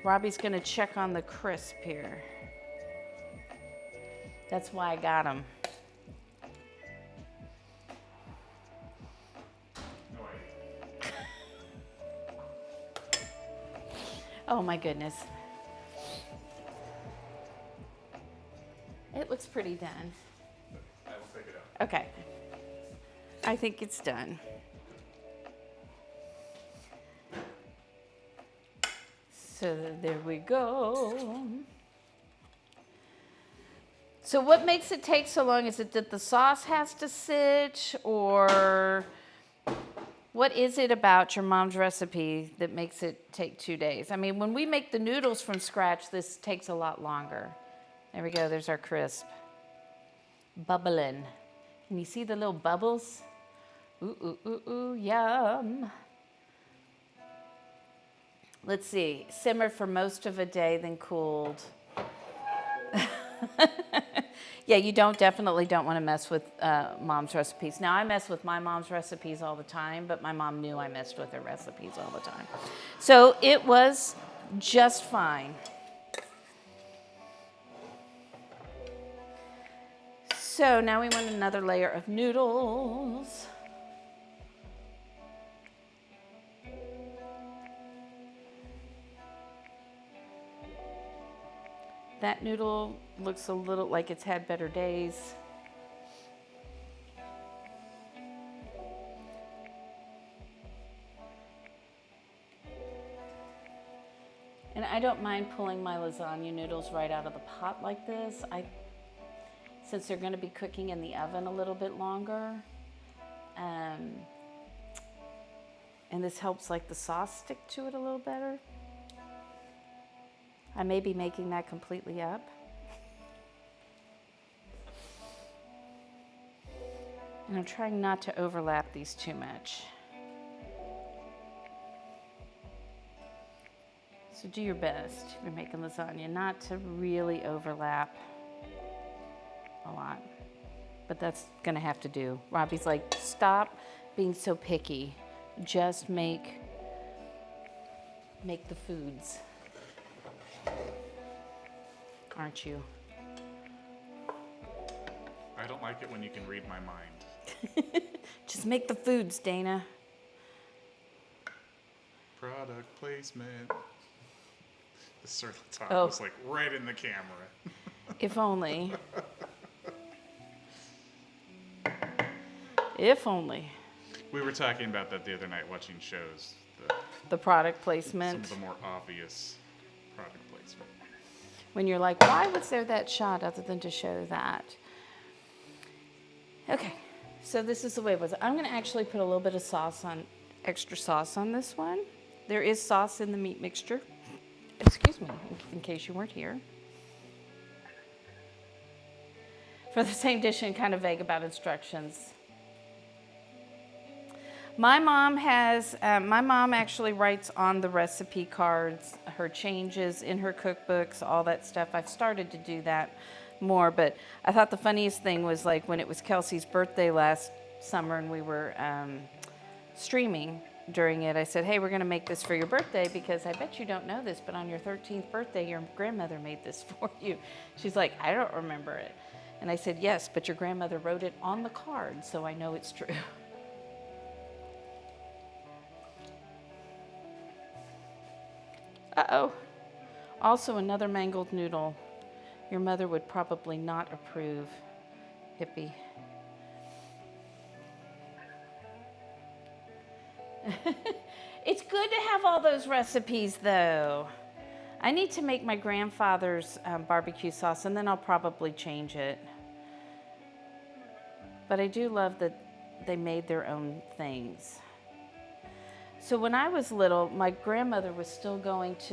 Robbie's gonna check on the crisp here. That's why I got him. Oh my goodness. It looks pretty done. I will take it out. Okay. I think it's done. So there we go. So what makes it take so long? Is it that the sauce has to sit, or what is it about your mom's recipe that makes it take 2 days? I mean, when we make the noodles from scratch, this takes a lot longer. There we go, there's our crisp. Bubbling. Can you see the little bubbles? Ooh, ooh, ooh, ooh, yum. Let's see, simmered for most of a day, then cooled. Yeah, you definitely don't want to mess with mom's recipes. Now, I mess with my mom's recipes all the time, but my mom knew I messed with her recipes all the time. So it was just fine. So now we want another layer of noodles. That noodle looks a little like it's had better days. And I don't mind pulling my lasagna noodles right out of the pot like this. Since they're going to be cooking in the oven a little bit longer. And this helps like the sauce stick to it a little better. I may be making that completely up. And I'm trying not to overlap these too much. So do your best if you're making lasagna not to really overlap a lot. But that's gonna have to do. Robbie's like, stop being so picky. Just make the foods. Aren't you? I don't like it when you can read my mind. Just make the foods, Dana. Product placement. The serpentine Oh. was like right in the camera. If only. If only. We were talking about that the other night watching shows. The product Some placement. of the more obvious product placement. When you're like, why was there that shot other than to show that? Okay, so this is the way it was. I'm gonna actually put a little bit of extra sauce on this one. There is sauce in the meat mixture. Excuse me, in case you weren't here. For the same dish and kind of vague about instructions. My mom actually writes on the recipe cards her changes in her cookbooks, all that stuff. I've started to do that more, but I thought the funniest thing was like when it was Kelsey's birthday last summer and we were streaming during it, I said, hey, we're gonna make this for your birthday because I bet you don't know this, but on your 13th birthday, your grandmother made this for you. She's like, I don't remember it. And I said, yes, but your grandmother wrote it on the card, so I know it's true. Uh-oh. Also another mangled noodle. Your mother would probably not approve, hippie. It's good to have all those recipes, though. I need to make my grandfather's barbecue sauce, and then I'll probably change it. But I do love that they made their own things. So when I was little, my grandmother was still going to